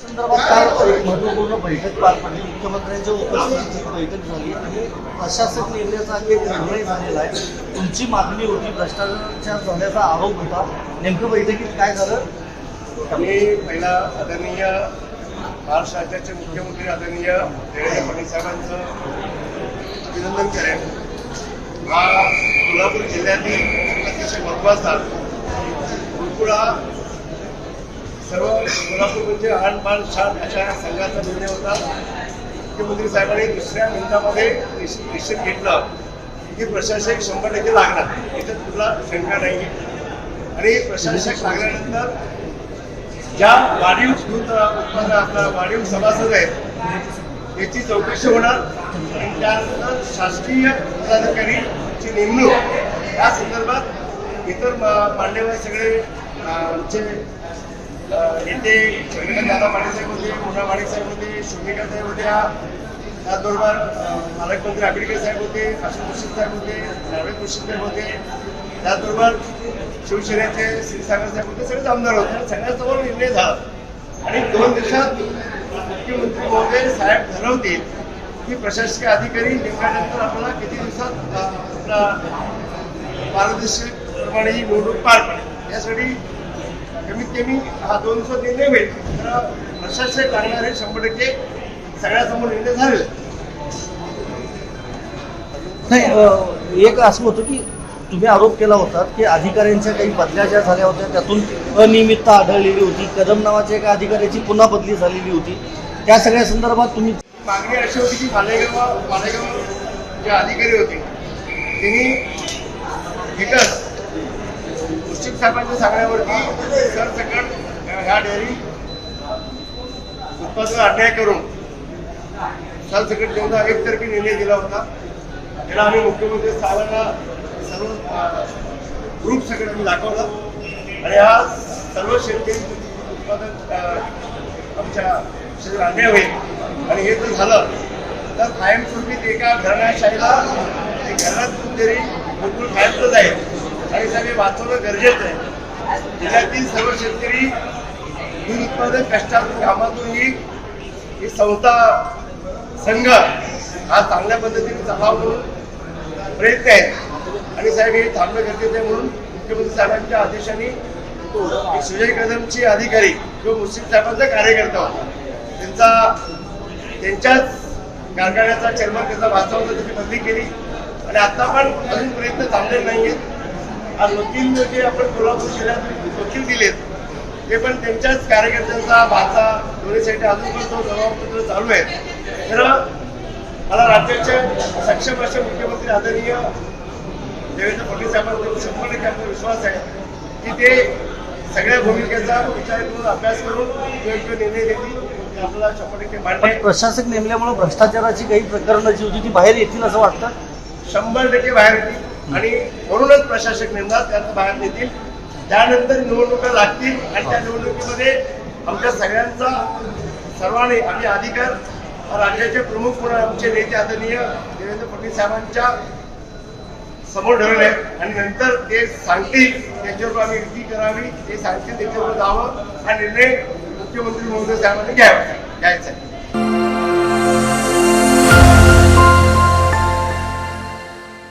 संदर्भात काल एक महत्त्वपूर्ण बैठक पार पडली. मुख्यमंत्र्यांच्या उपस्थितीत बैठक झाली आणि प्रशासक नेमण्याचा एक निर्णय झालेला आहे. तुमची मागणी होती, भ्रष्टाचार झाल्याचा आरोप होता. नेमकं बैठकीत काय झालं? मी पहिला आदरणीय महाराष्ट्र राज्याचे मुख्यमंत्री आदरणीय देवेंद्र फडणवीस साहेबांचं अभिनंदन करेन. हा कोल्हापूर जिल्ह्यातील अतिशय महत्त्वाचा कुरकुडा सर्व कोल्हापूर म्हणजे आणबाण शान अशा संघाचा निर्णय होता. मुख्यमंत्री साहेबांनी दुसऱ्या मिनिटामध्ये निश्चित घेतलं की प्रशासक 100% लागणार, इथं कुठला शंका नाही. आणि प्रशासक लागल्यानंतर ज्या वाढीव आपला वाढीव सभासद आहेत याची चौकशी होणार आणि त्यानंतर शासकीय पदाधिकारीची नेमणूक या संदर्भात इतर मान्यवर सगळे आमचे नेते दादा पाटील होते, मुन्ना माणिक साहेब होते, शोभिका साहेब होत्या, त्याचबरोबर पालकमंत्री आंबेडकर साहेब होते, अशोक मुश्रीफ साहेब होते, नावेद मुश्रीफ साहेब होते, त्याचबरोबर शिवसेनेचे श्रीसागर साहेब होते, सगळेच आमदार होते. सगळ्यांसमोर निर्णय झाला आणि 2 दिवसात मुख्यमंत्री महोदय साहेब ठरवतील की प्रशासकीय अधिकारी नेमल्यानंतर आपल्याला किती दिवसात आपला पारदर्शकप्रमाणे ही निवडणूक पार पडेल. यासाठी कमीत कमी हा 2 दिवसात निर्णय होईल. तर प्रशासक लागणारे 100% सगळ्यासमोर निर्णय झाले नाही. एक असं होतं की तुम्ही आरोप केला होता की अधिकाऱ्यांच्या काही बदल्या ज्या झाल्या होत्या त्यातून अनियमितता आढळलेली होती. कदम नावाच्या एका अधिकाऱ्याची पुन्हा बदली झालेली होती. त्या सगळ्या संदर्भात तुम्ही मागणी अशी होती की मालेगाव जे अधिकारी होते त्यांनी एकच मुश्रीफ साहेबांच्या सांगण्यावरती सरसकट ह्या डेअरी उत्पादन अन्याय करून सरसकट जेवढा एकतर्फी निर्णय दिला होता. त्याला आम्ही मुख्यमंत्री साहेबांना सर्व ग्रुप सगळं आम्ही दाखवला आणि हा सर्व शेतकरी उत्पादन आमच्या शरीर अन्याय होईल आणि हे जर झालं तर कायमस्वरूपी एका घराण्याशाहीला घरातून तरी बिलकुल कायमचं जाईल आणि सगळे वाचवणं गरजेचं आहे. जिल्ह्यातील सर्व शेतकरी दूध उत्पादन कष्टातून कामातून ही संस्था संघ हा चांगल्या पद्धतीने चालावा म्हणून प्रयत्न आहेत आणि साहेब हे थांबणं गरजेचं आहे. म्हणून मुख्यमंत्री साहेबांच्या आदेशाने सुजय कदमचे अधिकारी किंवा मुश्रीफ साहेबांचा कार्यकर्ता होता, त्यांच्याच कारखान्याचा चेअरमन त्याचा भाचा होता, त्याची बदली केली आणि आता पण अजून प्रयत्न थांबलेले नाही आहेत. आज वकील जे आपण कोल्हापूर जिल्ह्यात वकील दिलेत ते पण त्यांच्याच कार्यकर्त्यांचा भाचा दोन्हीसाठी अजून पण तो जबाबदारी चालू आहे. तर मला राज्याचे सक्षम असे मुख्यमंत्री आदरणीय देवेंद्र फडणवीस साहेबांचा 100% आपला विश्वास आहे की ते सगळ्या भूमिकेचा विचार करून अभ्यास करून योग्य निर्णय देतील. आपल्याला 100% मान्य आहे. प्रशासक नेमल्यामुळे भ्रष्टाचाराची काही प्रकरणं जी होती ती बाहेर येतील असं वाटतं. 100% बाहेर येतील आणि म्हणूनच प्रशासक नेमणार, त्यांचं बाहेर येतील. त्यानंतर निवडणुका लागतील आणि त्या निवडणुकीमध्ये आमच्या सगळ्यांचा सर्वांनी आम्ही अधिकार राज्याचे प्रमुख म्हणून आमचे नेते आदरणीय देवेंद्र फडणवीस साहेबांच्या समोर ठेवले आणि नंतर ते सांगतील त्याच्यावर आम्ही युती करावी, ते सांगतील त्याच्यावर जावं हा निर्णय मुख्यमंत्री महोदय साहेबांनी घ्यायचा आहे.